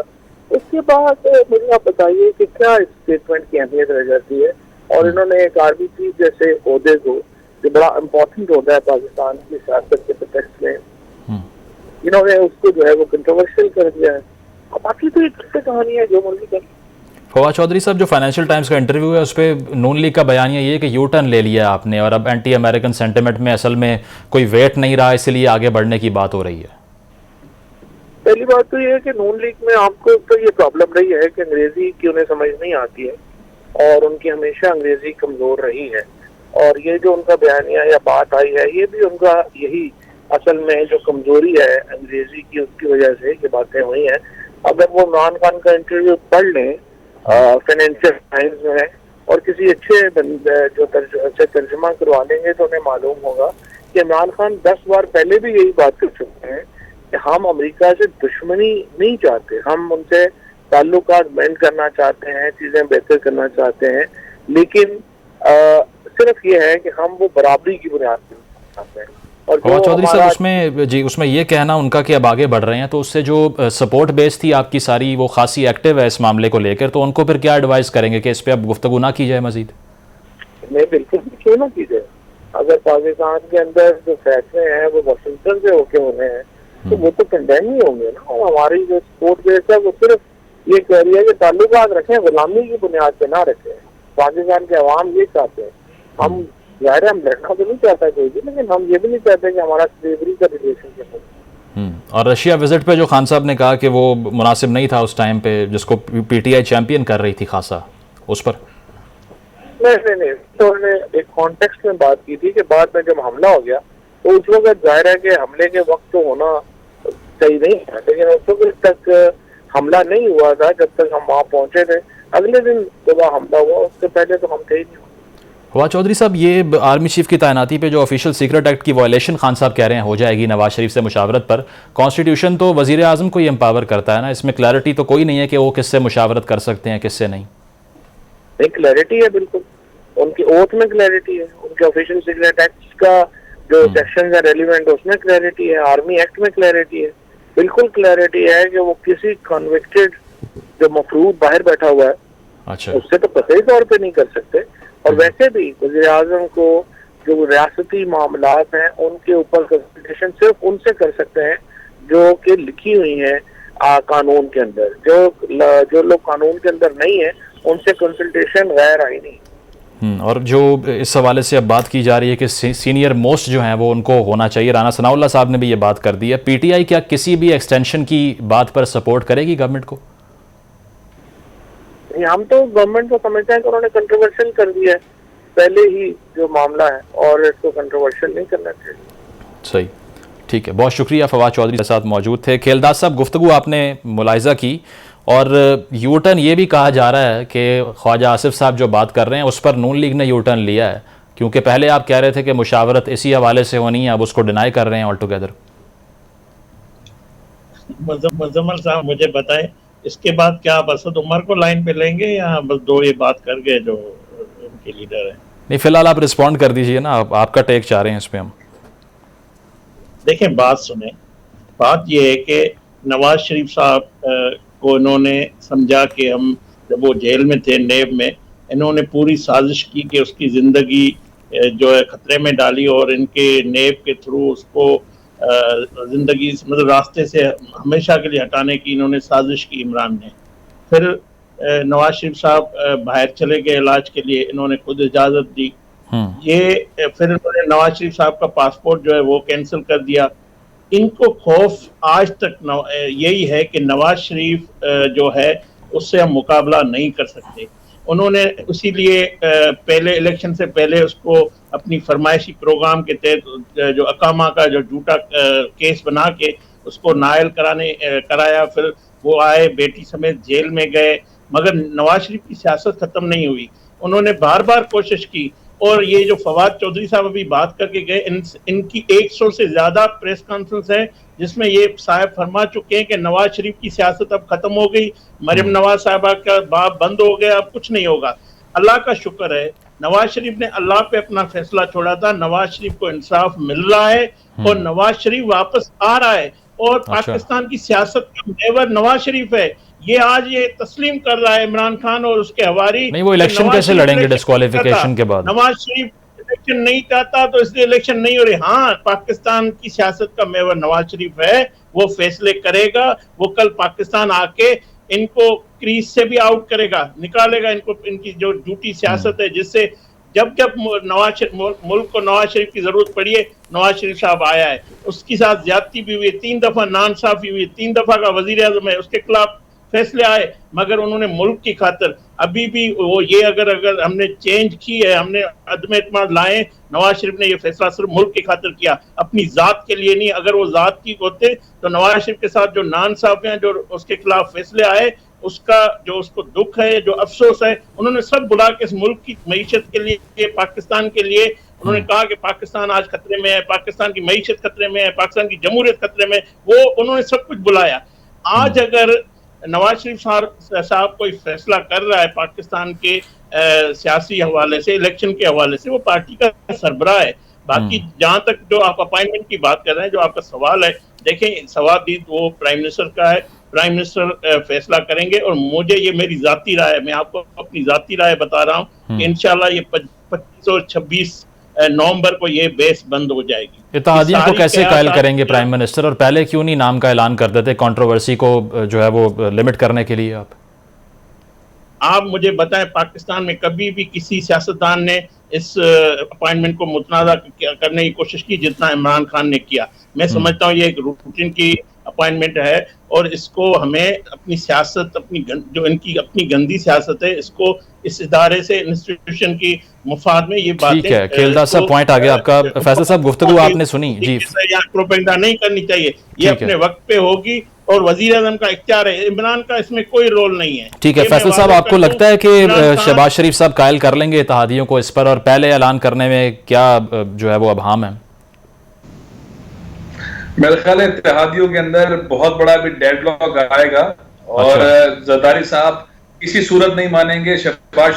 उसके बाद मुझे आप बताइए कि क्या इस स्टेटमेंट की अहमियत रह जाती है। और इन्होंने एक आर्मी चीफ जैसे ओहदे को, जो बड़ा इम्पोर्टेंट होता है पाकिस्तान की सियासत के प्रोटेक्ट में, इन्होंने उसको जो है वो कंट्रोवर्शियल कर दिया है। बाकी तो एक कहानी है, जो मर्जी कर। फवाद चौधरी साहब, जो फाइनेंशियल टाइम्स का इंटरव्यू है उस पर नून लीग का बयानिया ये है कि यू टर्न ले लिया आपने और अब एंटी अमेरिकन सेंटिमेंट में असल में कोई वेट नहीं रहा, इसलिए आगे बढ़ने की बात हो रही है। पहली बात तो ये है कि नून लीग में आपको तो ये प्रॉब्लम रही है कि अंग्रेजी की उन्हें समझ नहीं आती है, और उनकी हमेशा अंग्रेजी कमजोर रही है। और ये जो उनका बयानिया या बात आई है, ये भी उनका यही असल में जो कमजोरी है अंग्रेजी की, उसकी वजह से ये बातें हुई हैं। अगर वो इमरान खान का इंटरव्यू पढ़ लें फाइनेंशियल टाइम्स में और किसी अच्छे जो तर्जुमा करवा लेंगे, तो उन्हें मालूम होगा कि इमरान खान 10 बार पहले भी यही बात कर चुके हैं कि हम अमेरिका से दुश्मनी नहीं चाहते, हम उनसे ताल्लुकात मेंटेन करना चाहते हैं, चीजें बेहतर करना चाहते हैं, लेकिन सिर्फ ये है कि हम वो बराबरी की बुनियाद पर चाहते हैं। और चौधरी साहब, उसमें ये कहना उनका कि अब आगे बढ़ रहे हैं, तो उससे जो सपोर्ट बेस थी आपकी सारी, वो खासी एक्टिव है इस मामले को लेकर, तो उनको फिर क्या एडवाइस करेंगे कि इस पे अब गुफ्तगू ना की जाए मजीद? नहीं, बिल्कुल क्यों ना की जाए। अगर पाकिस्तान के अंदर जो फैसले हैं वो वाशिंगटन से होके होने हैं, तो वो तो कंडेम ही होंगे ना। और हमारी जो सपोर्ट बेस है वो सिर्फ ये कह रही है कि ताल्लुकात रखें, गुलामी की बुनियाद पे ना रखें। पाकिस्तान के अवाम ये चाहते हैं। हम जाहिर है हम लड़ना तो नहीं चाहता कोई भी, लेकिन हम ये भी नहीं चाहते कि हमारा स्लेवरी का रिलेशनशिप हो। और रशिया विजिट पे जो खान साहब ने कहा कि वो मुनासिब नहीं था उस टाइम पे, जिसको पीटीआई चैंपियन कर रही थी खासा, उस पर नहीं, तो उन्होंने एक कॉन्टेक्स्ट में बात की थी कि बाद में जब हमला हो गया तो उस वक्त जाहिर है कि हमले के वक्त तो होना सही नहीं था, लेकिन उस वक्त तक हमला नहीं हुआ था जब तक हम वहाँ पहुंचे थे। अगले दिन जब हमला हुआ, उससे पहले तो हम थे ही नहीं। फवाद चौधरी साहब, ये आर्मी चीफ की तैनाती पे जो ऑफिशियल सीक्रेट एक्ट की वायलेशन खान साहब कह रहे हैं हो जाएगी नवाज शरीफ से मुशावरत पर, कॉन्स्टिट्यूशन तो वजीर आजम को ही एम्पावर करता है ना, इसमें क्लैरिटी तो कोई नहीं है कि वो किससे मुशावरत कर सकते हैं किससे नहीं। क्लैरिटी है, बिल्कुल उनकी ओथ में क्लैरिटी है, उनके ऑफिशियल सीक्रेट एक्ट का जो सेक्शन है रेलिवेंट उसमें क्लैरिटी है, आर्मी एक्ट में क्लैरिटी है। बिल्कुल क्लैरिटी है कि वो किसी कन्विक्टेड जो मफरूद बाहर बैठा हुआ है अच्छा उससे तो कतई तौर पे नहीं कर सकते। और वैसे भी वज़ीर आज़म को जो रियासती मामलात हैं उनके ऊपर कंसल्टेशन सिर्फ उनसे कर सकते हैं जो कि लिखी हुई हैं कानून के अंदर। जो लोग कानून के अंदर नहीं है उनसे कंसल्टेशन गैर आईनी। और जो इस हवाले से अब बात की जा रही है कि सीनियर मोस्ट जो हैं वो उनको होना चाहिए, राना सनाउल्लाह साहब ने भी ये बात कर दी है। पीटीआई क्या किसी भी एक्सटेंशन की बात पर सपोर्ट करेगी गवर्नमेंट को? हम तो गवर्नमेंट को समझते हैं कि उन्होंने कंट्रोवर्शियल कर दिया है पहले ही जो मामला है, और इसको कंट्रोवर्शियल नहीं करना चाहिए। सही, ठीक है, बहुत शुक्रिया। फवाद चौधरी के साथ मौजूद थे। खेलदास साहब, गुफ्तगू आपने मुलाहिजा की और यूटर्न ये भी कहा जा रहा है कि ख्वाजा आसिफ साहब जो बात कर रहे हैं उस पर नून लीग ने यूटर्न लिया है, क्योंकि पहले आप कह रहे थे कि मुशावरत इसी हवाले से होनी है, अब उसको डिनाई कर रहे हैं ऑल टुगेदर। मुजम्मल साहब मुझे बताएं, इसके बाद क्या आप असद उमर को लाइन पे लेंगे या बस दो ये बात कर गए जो उनके लीडर हैं? नहीं, फिलहाल आप रिस्पॉन्ड कर दीजिए ना, आपका टेक चाह रहे हैं इस पे हम। देखें, बात सुने। बात यह है कि नवाज शरीफ साहब को इन्होंने समझा कि हम जब वो जेल में थे नेब में, इन्होंने पूरी साजिश की कि उसकी ज़िंदगी जो है ख़तरे में डाली और इनके नेब के थ्रू उसको ज़िंदगी मतलब रास्ते से हमेशा के लिए हटाने की इन्होंने साजिश की इमरान ने। फिर नवाज शरीफ साहब बाहर चले गए इलाज के लिए, इन्होंने खुद इजाज़त दी। ये फिर इन्होंने नवाज शरीफ साहब का पासपोर्ट जो है वो कैंसिल कर दिया। इनको खौफ आज तक यही है कि नवाज शरीफ जो है उससे हम मुकाबला नहीं कर सकते। उन्होंने इसीलिए पहले इलेक्शन से पहले उसको अपनी फरमाइशी प्रोग्राम के तहत जो अकामा का जो झूठा केस बना के उसको नायल कराया। फिर वो आए, बेटी समेत जेल में गए, मगर नवाज शरीफ की सियासत खत्म नहीं हुई। उन्होंने बार बार कोशिश की। और ये जो फवाद चौधरी साहब अभी बात करके गए, इनकी 100 से ज्यादा प्रेस कॉन्फ्रेंस है जिसमें ये साहब फरमा चुके हैं कि नवाज शरीफ की सियासत अब खत्म हो गई, मरियम नवाज साहबा का बाप बंद हो गया, अब कुछ नहीं होगा। अल्लाह का शुक्र है, नवाज शरीफ ने अल्लाह पे अपना फैसला छोड़ा था। नवाज शरीफ को इंसाफ मिल रहा है और नवाज शरीफ वापस आ रहा है और पाकिस्तान की सियासत का मेवर नवाज शरीफ है। ये आज ये तस्लीम कर रहा है इमरान खान और उसके हवारी। नहीं, वो इलेक्शन कैसे लड़ेंगे डिस्क्वालिफिकेशन के बाद? नवाज शरीफ इलेक्शन नहीं चाहता तो इसलिए इलेक्शन नहीं हो रही। हाँ, पाकिस्तान की सियासत का मेवर नवाज शरीफ है, वो फैसले करेगा। वो कल पाकिस्तान आके इनको क्रीज से भी आउट करेगा, निकालेगा इनको, इनकी जो झूठी सियासत है जिससे जब मुल्क को नवाज शरीफ की जरूरत पड़ी है, नवाज शरीफ साहब आया है। उसके साथ ज्यादती भी हुई, 3 दफा नाइंसाफी हुई, 3 दफा का वजीर आजम है, उसके खिलाफ फैसले आए, मगर उन्होंने मुल्क की खातिर अभी भी वो ये अगर हमने चेंज की है, हमने अदम एतमाद लाए, नवाज शरीफ ने ये फैसला सिर्फ मुल्क की खातिर किया, अपनी जात के लिए नहीं। अगर वो जात की होते तो नवाज शरीफ के साथ जो नाइंसाफी हैं, जो उसके खिलाफ फैसले आए, उसका जो उसको दुख है, जो अफसोस है, उन्होंने सब बुला के इस मुल्क की मईशत के लिए, पाकिस्तान के लिए उन्होंने कहा कि पाकिस्तान आज खतरे में है, पाकिस्तान की मईशत खतरे में है, पाकिस्तान की जमहूरियत खतरे में, वो उन्होंने सब कुछ बुलाया। आज अगर नवाज शरीफ साहब कोई फैसला कर रहा है पाकिस्तान के सियासी हवाले से, इलेक्शन के हवाले से, वो पार्टी का सरबराह है। बाकी जहां तक जो आप अपॉइंटमेंट की बात कर रहे हैं, जो आपका सवाल है, देखें सवाल भी वो प्राइम मिनिस्टर का है, प्राइम मिनिस्टर फैसला करेंगे। और मुझे ये मेरी जाती राय है, मैं आपको अपनी जाती राय बता रहा हूँ कि इंशाल्लाह ये 25 और 26 नवंबर को ये बेस बंद हो जाएगी। इत्तेहादियों को कैसे कायल करेंगे प्राइम मिनिस्टर, और पहले क्यों नहीं नाम का ऐलान कर देते कंट्रोवर्सी को जो है वो लिमिट करने के लिए? आप मुझे बताएं, पाकिस्तान में कभी भी किसी सियासतदान ने इस अपॉइंटमेंट को मुतनाज़ा करने की कोशिश की जितना इमरान खान ने किया? मैं समझता हूँ ये एक रूटीन की अपॉइंटमेंट है और इसको हमें अपनी सियासत, जो इनकी अपनी गंदी सियासत है, इसको इस इदारे से, इंस्टीट्यूशन की मुफाद में ये बातें। ठीक है, खेलदास साहब पॉइंट आ गया आपका। फैसल साहब गुफ्तगू आपने सुनी जी, प्रोपेगेंडा नहीं करनी चाहिए, ये अपने वक्त पे होगी और वजीर आजम का इख्तियार है, इमरान का इसमें कोई रोल नहीं है। ठीक है, फैसल साहब आपको लगता है कि शहबाज शरीफ साहब कायल कर लेंगे इत्तेहादियों को इस पर, और पहले ऐलान करने में क्या जो है वो अभाम है? मेरे ख्याल है इत्तेहादियों के अंदर बहुत बड़ा भी डेडलॉक आएगा और जरदारी साहब किसी सूरत नहीं मानेंगे शहबाज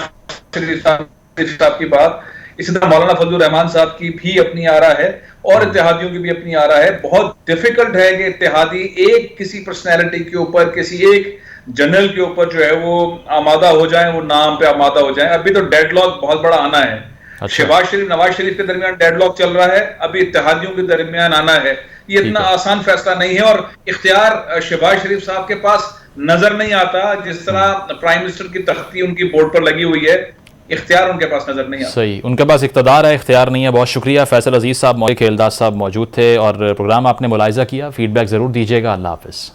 शरीफ साहब की बात इसी तरह मौलाना फजलुर रहमान साहब की भी अपनी आरा है और इत्तेहादियों की भी अपनी आरा है। बहुत डिफिकल्ट है कि इत्तेहादी एक किसी पर्सनैलिटी के ऊपर, किसी एक जनरल के ऊपर जो है वो आमादा हो जाए, वो नाम पे आमादा हो जाए। अभी तो डेडलॉक बहुत बड़ा आना है। अच्छा। शहबाज शरीफ नवाज शरीफ के दरमियान डेडलॉक चल रहा है, अभी इत्तेहादियों के दरमियान आना है। ये इतना आसान फैसला नहीं है और इख्तियार शहबाज शरीफ साहब के पास नजर नहीं आता। जिस तरह प्राइम मिनिस्टर की तख्ती उनकी बोर्ड पर लगी हुई है, इख्तियार उनके पास नजर नहीं आता। सही, उनके पास इख्तियार है, इख्तियार नहीं है। बहुत शुक्रिया। फैसल अजीज साहब, खेलदास साहब मौजूद थे और प्रोग्राम आपने मुलाहिजा किया। फीडबैक ज़रूर दीजिएगा। अल्लाह हाफ़िज़।